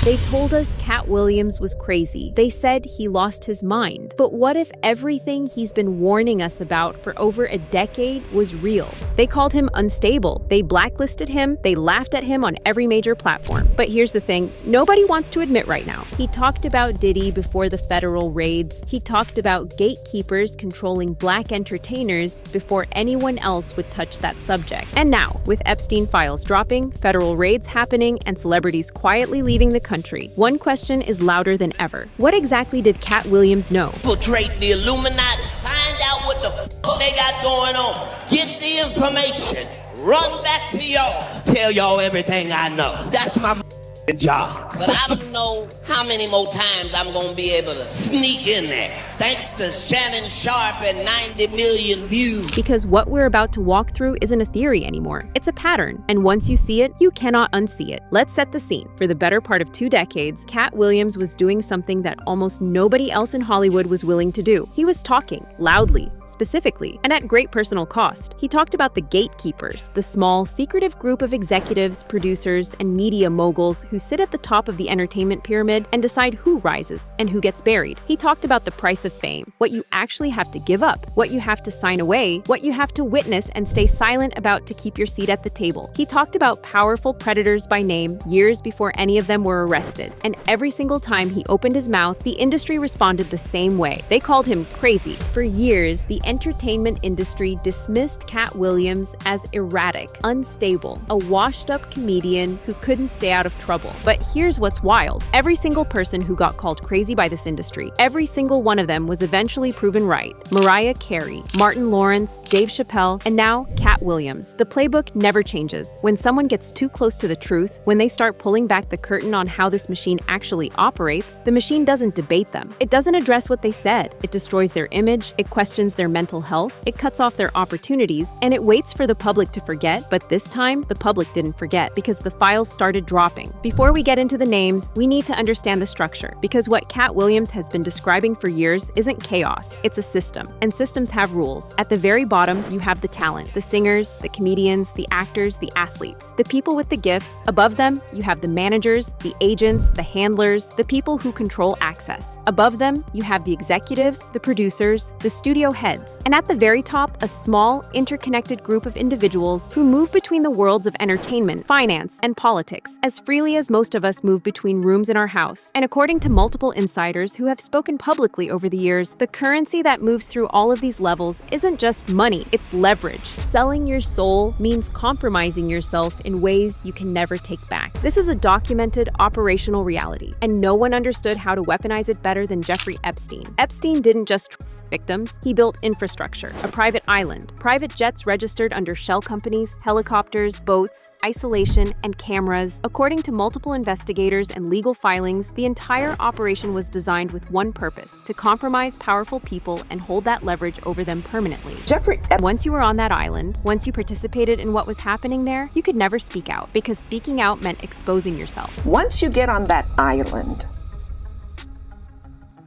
They told us Katt Williams was crazy. They said he lost his mind. But what if everything he's been warning us about for over a decade was real? They called him unstable. They blacklisted him. They laughed at him on every major platform. But here's the thing, nobody wants to admit right now. He talked about Diddy before the federal raids. He talked about gatekeepers controlling black entertainers before anyone else would touch that subject. And now, with Epstein files dropping, federal raids happening, and celebrities quietly leaving the country, one question is louder than ever. What exactly did Katt Williams know? Infiltrate the Illuminati. Find out what the they got going on. Get the information. Run back to y'all. Tell y'all everything I know. That's my job. But I don't know how many more times I'm gonna be able to sneak in there. Thanks to Shannon Sharp and 90 million views. Because what we're about to walk through isn't a theory anymore. It's a pattern. And once you see it, you cannot unsee it. Let's set the scene. For the better part of 2 decades, Katt Williams was doing something that almost nobody else in Hollywood was willing to do. He was talking loudly, specifically, and at great personal cost. He talked about the gatekeepers, the small, secretive group of executives, producers, and media moguls who sit at the top of the entertainment pyramid and decide who rises and who gets buried. He talked about the price of fame, what you actually have to give up, what you have to sign away, what you have to witness and stay silent about to keep your seat at the table. He talked about powerful predators by name years before any of them were arrested. And every single time he opened his mouth, the industry responded the same way. They called him crazy. For years, the entertainment industry dismissed Katt Williams as erratic, unstable, a washed-up comedian who couldn't stay out of trouble. But here's what's wild. Every single person who got called crazy by this industry, every single one of them was eventually proven right. Mariah Carey, Martin Lawrence, Dave Chappelle, and now Katt Williams. The playbook never changes. When someone gets too close to the truth, when they start pulling back the curtain on how this machine actually operates, the machine doesn't debate them. It doesn't address what they said. It destroys their image, it questions their mental health, it cuts off their opportunities, and it waits for the public to forget. But this time, the public didn't forget because the files started dropping. Before we get into the names, we need to understand the structure, because what Katt Williams has been describing for years isn't chaos, it's a system. And systems have rules. At the very bottom, you have the talent, the singers, the comedians, the actors, the athletes, the people with the gifts. Above them, you have the managers, the agents, the handlers, the people who control access. Above them, you have the executives, the producers, the studio heads. And at the very top, a small, interconnected group of individuals who move between the worlds of entertainment, finance, and politics as freely as most of us move between rooms in our house. And according to multiple insiders who have spoken publicly over the years, the currency that moves through all of these levels isn't just money, it's leverage. Selling your soul means compromising yourself in ways you can never take back. This is a documented operational reality, and no one understood how to weaponize it better than Jeffrey Epstein. Epstein didn't just victims, he built infrastructure, a private island, private jets registered under shell companies, helicopters, boats, isolation, and cameras. According to multiple investigators and legal filings, the entire operation was designed with one purpose: to compromise powerful people and hold that leverage over them permanently. Once you were on that island, once you participated in what was happening there, you could never speak out, because speaking out meant exposing yourself. Once you get on that island,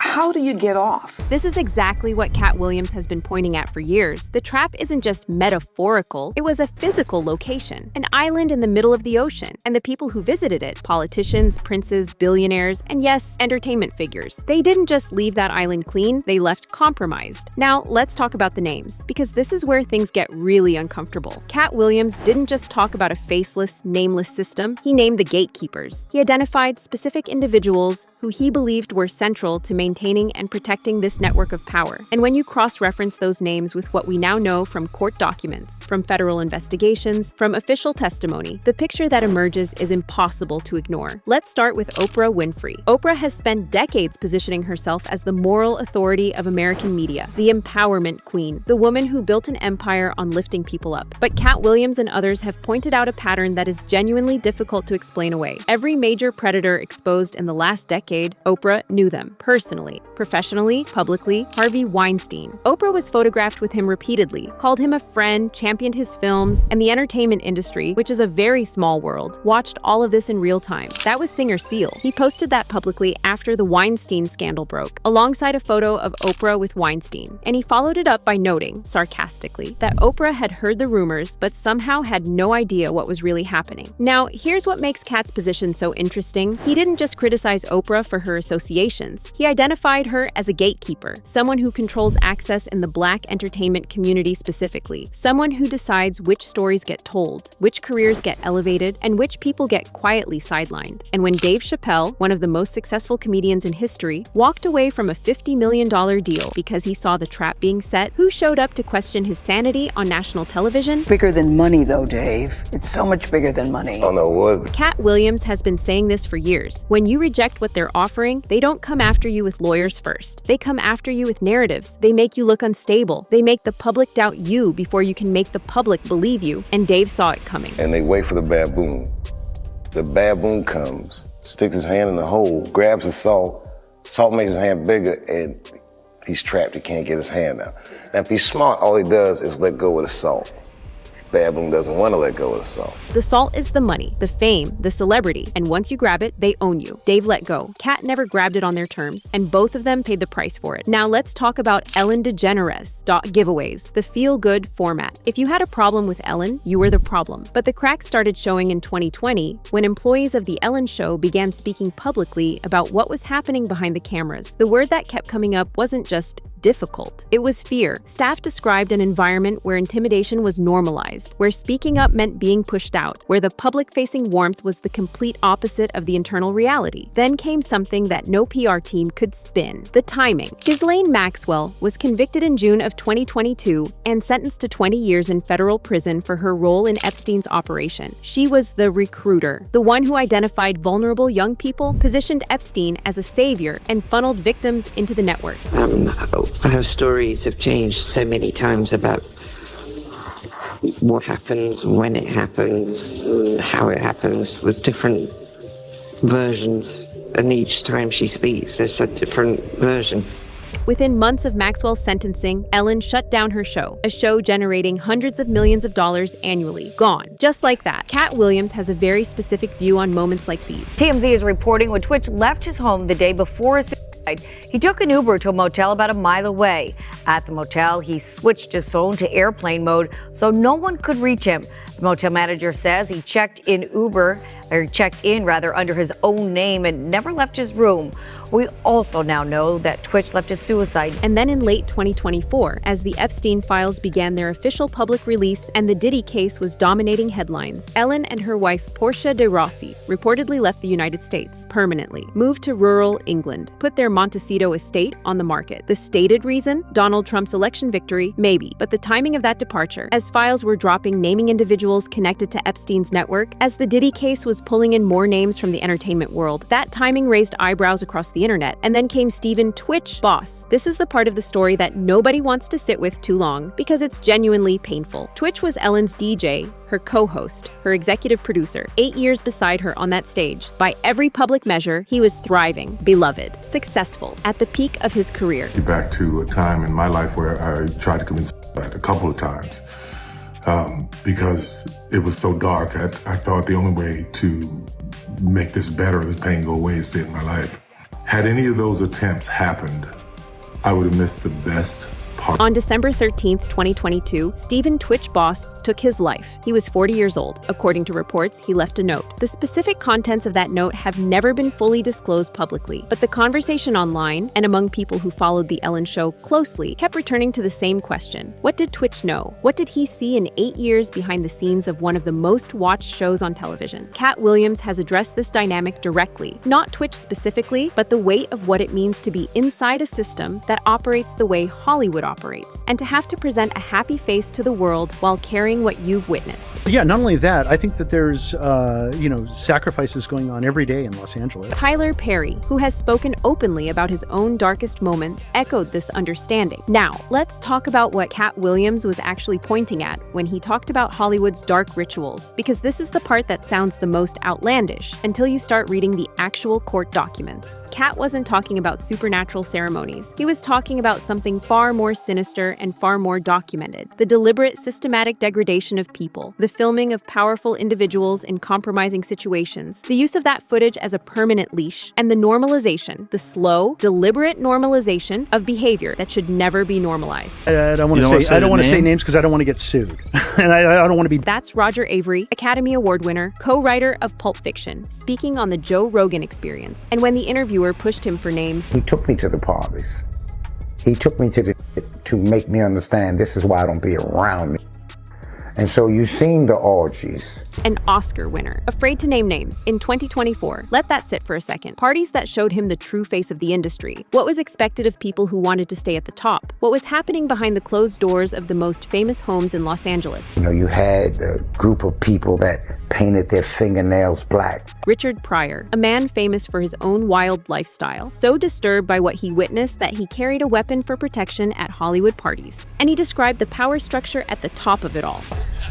how do you get off? This is exactly what Katt Williams has been pointing at for years. The trap isn't just metaphorical, it was a physical location, an island in the middle of the ocean. And the people who visited it, politicians, princes, billionaires, and yes, entertainment figures, they didn't just leave that island clean, they left compromised. Now, let's talk about the names, because this is where things get really uncomfortable. Katt Williams didn't just talk about a faceless, nameless system, he named the gatekeepers. He identified specific individuals who he believed were central to maintaining and protecting this network of power. And when you cross-reference those names with what we now know from court documents, from federal investigations, from official testimony, the picture that emerges is impossible to ignore. Let's start with Oprah Winfrey. Oprah has spent decades positioning herself as the moral authority of American media, the empowerment queen, the woman who built an empire on lifting people up. But Katt Williams and others have pointed out a pattern that is genuinely difficult to explain away. Every major predator exposed in the last decade, Oprah knew them personally. roommate. Professionally, publicly, Harvey Weinstein. Oprah was photographed with him repeatedly, called him a friend, championed his films, and the entertainment industry, which is a very small world, watched all of this in real time. That was singer Seal. He posted that publicly after the Weinstein scandal broke, alongside a photo of Oprah with Weinstein. And he followed it up by noting, sarcastically, that Oprah had heard the rumors, but somehow had no idea what was really happening. Now, here's what makes Katt's position so interesting. He didn't just criticize Oprah for her associations. He identified her as a gatekeeper, someone who controls access in the Black entertainment community specifically, someone who decides which stories get told, which careers get elevated, and which people get quietly sidelined. And when Dave Chappelle, one of the most successful comedians in history, walked away from a $50 million deal because he saw the trap being set, who showed up to question his sanity on national television? Bigger than money, though, Dave. It's so much bigger than money. Oh, no, what? Katt Williams has been saying this for years. When you reject what they're offering, they don't come after you with lawyers first. They come after you with narratives. They make you look unstable. They make the public doubt you before you can make the public believe you. And Dave saw it coming. And they wait for the baboon. The baboon comes, sticks his hand in the hole, grabs the salt. Salt makes his hand bigger, and he's trapped. He can't get his hand out. Now, if he's smart, all he does is let go of the salt. Baboon doesn't want to let go of the salt. The salt is the money, the fame, the celebrity, and once you grab it, they own you. Dave let go. Katt never grabbed it on their terms, and both of them paid the price for it. Now let's talk about Ellen DeGeneres giveaways, the feel-good format. If you had a problem with Ellen, you were the problem. But the cracks started showing in 2020 when employees of The Ellen Show began speaking publicly about what was happening behind the cameras. The word that kept coming up wasn't just difficult. It was fear. Staff described an environment where intimidation was normalized, where speaking up meant being pushed out, where the public-facing warmth was the complete opposite of the internal reality. Then came something that no PR team could spin: the timing. Ghislaine Maxwell was convicted in June of 2022 and sentenced to 20 years in federal prison for her role in Epstein's operation. She was the recruiter, the one who identified vulnerable young people, positioned Epstein as a savior, and funneled victims into the network. Her stories have changed so many times about what happens, when it happens, how it happens, with different versions. And each time she speaks, there's a different version. Within months of Maxwell's sentencing, Ellen shut down her show, a show generating hundreds of millions of dollars annually. Gone. Just like that. Katt Williams has a very specific view on moments like these. TMZ is reporting when Twitch left his home the day before his suicide, he took an Uber to a motel about a mile away. At the motel, he switched his phone to airplane mode so no one could reach him. The motel manager says he checked in under his own name and never left his room. We also now know that Twitch left his suicide. And then in late 2024, as the Epstein files began their official public release and the Diddy case was dominating headlines, Ellen and her wife Portia de Rossi reportedly left the United States permanently, moved to rural England, put their Montecito estate on the market. The stated reason? Donald Trump's election victory? Maybe. But the timing of that departure, as files were dropping naming individuals connected to Epstein's network, as the Diddy case was pulling in more names from the entertainment world, that timing raised eyebrows across the internet. And then came Stephen Twitch Boss. This is the part of the story that nobody wants to sit with too long because it's genuinely painful. Twitch was Ellen's DJ, her co-host, her executive producer, 8 years beside her on that stage. By every public measure, he was thriving, beloved, successful, at the peak of his career. Back to a time in my life where I tried to commit suicide a couple of times because it was so dark. I thought the only way to make this better, this pain go away, is to end my life. Had any of those attempts happened, I would have missed the best part. On December 13th, 2022, Stephen Twitch Boss took his life. He was 40 years old. According to reports, he left a note. The specific contents of that note have never been fully disclosed publicly, but the conversation online and among people who followed The Ellen Show closely kept returning to the same question. What did Twitch know? What did he see in 8 years behind the scenes of one of the most watched shows on television? Katt Williams has addressed this dynamic directly, not Twitch specifically, but the weight of what it means to be inside a system that operates the way Hollywood operates, and to have to present a happy face to the world while carrying what you've witnessed. Yeah, not only that, I think that there's, sacrifices going on every day in Los Angeles. Tyler Perry, who has spoken openly about his own darkest moments, echoed this understanding. Now, let's talk about what Katt Williams was actually pointing at when he talked about Hollywood's dark rituals, because this is the part that sounds the most outlandish until you start reading the actual court documents. Katt wasn't talking about supernatural ceremonies. He was talking about something far more sinister and far more documented: the deliberate, systematic degradation of people, the filming of powerful individuals in compromising situations, the use of that footage as a permanent leash, and the normalization, the slow, deliberate normalization of behavior that should never be normalized. I don't want to say names because I don't want to get sued, and I don't want to be. That's Roger Avery, Academy Award winner, co-writer of Pulp Fiction, speaking on the Joe Rogan Experience. And when the interviewer pushed him for names, he took me to the parties. He took me to make me understand this is why I don't be around me. And so you've seen the orgies. An Oscar winner, afraid to name names, in 2024. Let that sit for a second. Parties that showed him the true face of the industry. What was expected of people who wanted to stay at the top. What was happening behind the closed doors of the most famous homes in Los Angeles. You had a group of people that painted their fingernails black. Richard Pryor, a man famous for his own wild lifestyle, so disturbed by what he witnessed that he carried a weapon for protection at Hollywood parties. And he described the power structure at the top of it all.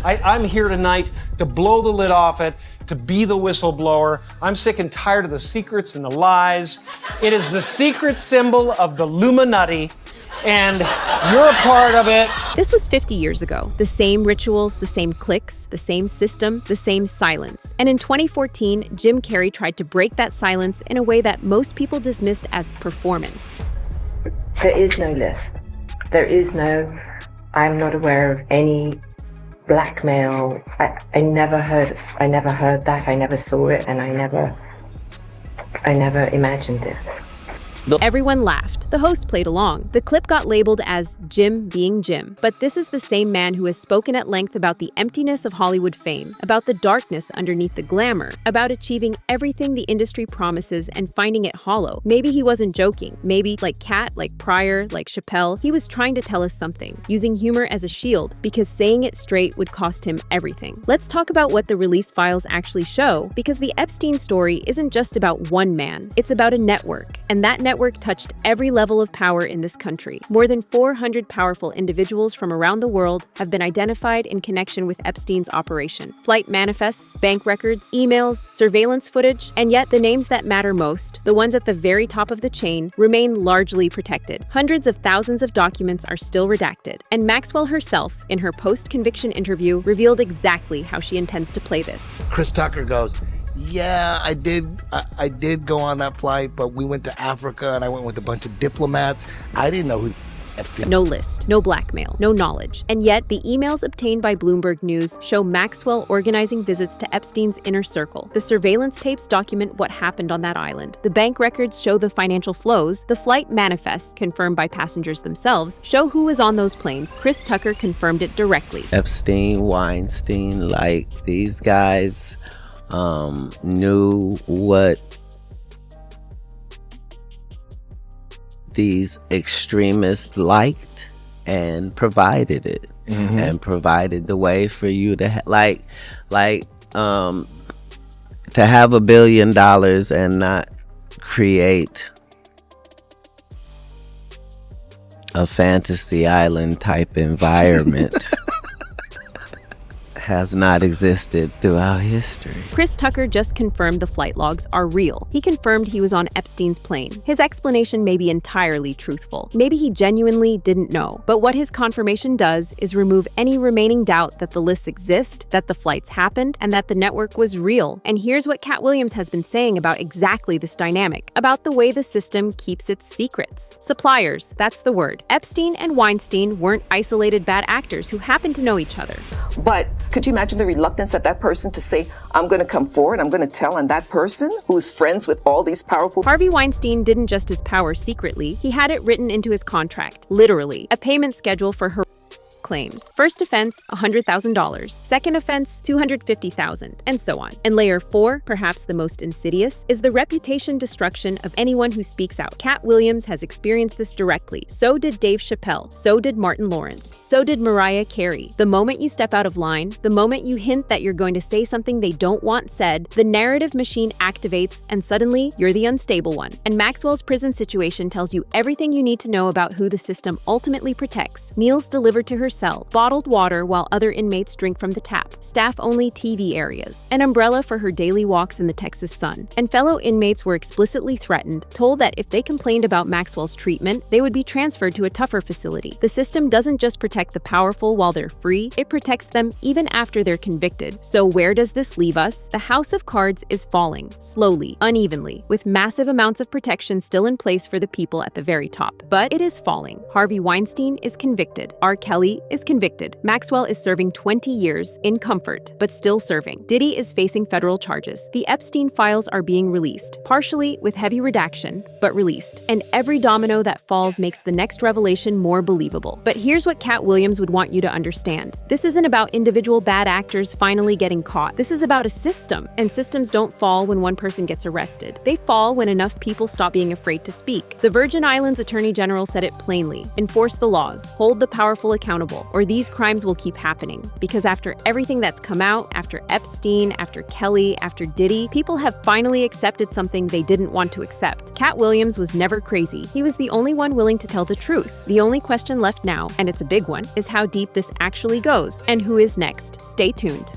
I'm here tonight to blow the lid off it, to be the whistleblower. I'm sick and tired of the secrets and the lies. It is the secret symbol of the Illuminati, and you're a part of it. This was 50 years ago. The same rituals, the same cliques, the same system, the same silence. And in 2014, Jim Carrey tried to break that silence in a way that most people dismissed as performance. There is no list. I'm not aware of any blackmail. I never heard that. I never saw it, and I never imagined it. Everyone laughed. The host played along. The clip got labeled as Jim being Jim. But this is the same man who has spoken at length about the emptiness of Hollywood fame, about the darkness underneath the glamour, about achieving everything the industry promises and finding it hollow. Maybe he wasn't joking. Maybe, like Katt, like Pryor, like Chappelle, he was trying to tell us something, using humor as a shield, because saying it straight would cost him everything. Let's talk about what the release files actually show, because the Epstein story isn't just about one man. It's about a network, and that network touched every level of power in this country. More than 400 powerful individuals from around the world have been identified in connection with Epstein's operation. Flight manifests, bank records, emails, surveillance footage, and yet the names that matter most, the ones at the very top of the chain, remain largely protected. Hundreds of thousands of documents are still redacted, and Maxwell herself, in her post-conviction interview, revealed exactly how she intends to play this. Chris Tucker goes, yeah, I did go on that flight, but we went to Africa and I went with a bunch of diplomats. I didn't know who Epstein. No list, no blackmail, no knowledge. And yet, the emails obtained by Bloomberg News show Maxwell organizing visits to Epstein's inner circle. The surveillance tapes document what happened on that island. The bank records show the financial flows. The flight manifests, confirmed by passengers themselves, show who was on those planes. Chris Tucker confirmed it directly. Epstein, Weinstein, these guys knew what these extremists liked and provided it, and provided the way for you to to have $1 billion and not create a fantasy island type environment. Has not existed throughout history. Chris Tucker just confirmed the flight logs are real. He confirmed he was on Epstein's plane. His explanation may be entirely truthful. Maybe he genuinely didn't know. But what his confirmation does is remove any remaining doubt that the lists exist, that the flights happened, and that the network was real. And here's what Katt Williams has been saying about exactly this dynamic, about the way the system keeps its secrets. Suppliers, that's the word. Epstein and Weinstein weren't isolated bad actors who happened to know each other. But could you imagine the reluctance of that person to say, I'm going to come forward, I'm going to tell on that person who's friends with all these powerful... Harvey Weinstein didn't just his power secretly, he had it written into his contract, literally, a payment schedule for her claims. First offense, $100,000. Second offense, $250,000, and so on. And layer 4, perhaps the most insidious, is the reputation destruction of anyone who speaks out. Katt Williams has experienced this directly. So did Dave Chappelle. So did Martin Lawrence. So did Mariah Carey. The moment you step out of line, the moment you hint that you're going to say something they don't want said, the narrative machine activates, and suddenly you're the unstable one. And Maxwell's prison situation tells you everything you need to know about who the system ultimately protects. Meals delivered to her cell, bottled water while other inmates drink from the tap, staff-only TV areas, an umbrella for her daily walks in the Texas sun. And fellow inmates were explicitly threatened, told that if they complained about Maxwell's treatment, they would be transferred to a tougher facility. The system doesn't just protect the powerful while they're free, it protects them even after they're convicted. So where does this leave us? The house of cards is falling, slowly, unevenly, with massive amounts of protection still in place for the people at the very top. But it is falling. Harvey Weinstein is convicted. R. Kelly is convicted. Maxwell is serving 20 years in comfort, but still serving. Diddy is facing federal charges. The Epstein files are being released, partially with heavy redaction, but released. And every domino that falls makes the next revelation more believable. But here's what Katt Williams would want you to understand. This isn't about individual bad actors finally getting caught. This is about a system. And systems don't fall when one person gets arrested. They fall when enough people stop being afraid to speak. The Virgin Islands Attorney General said it plainly. Enforce the laws. Hold the powerful accountable, or these crimes will keep happening. Because after everything that's come out, after Epstein, after Kelly, after Diddy, people have finally accepted something they didn't want to accept. Katt Williams was never crazy. He was the only one willing to tell the truth. The only question left now, and it's a big one, is how deep this actually goes and who is next. Stay tuned.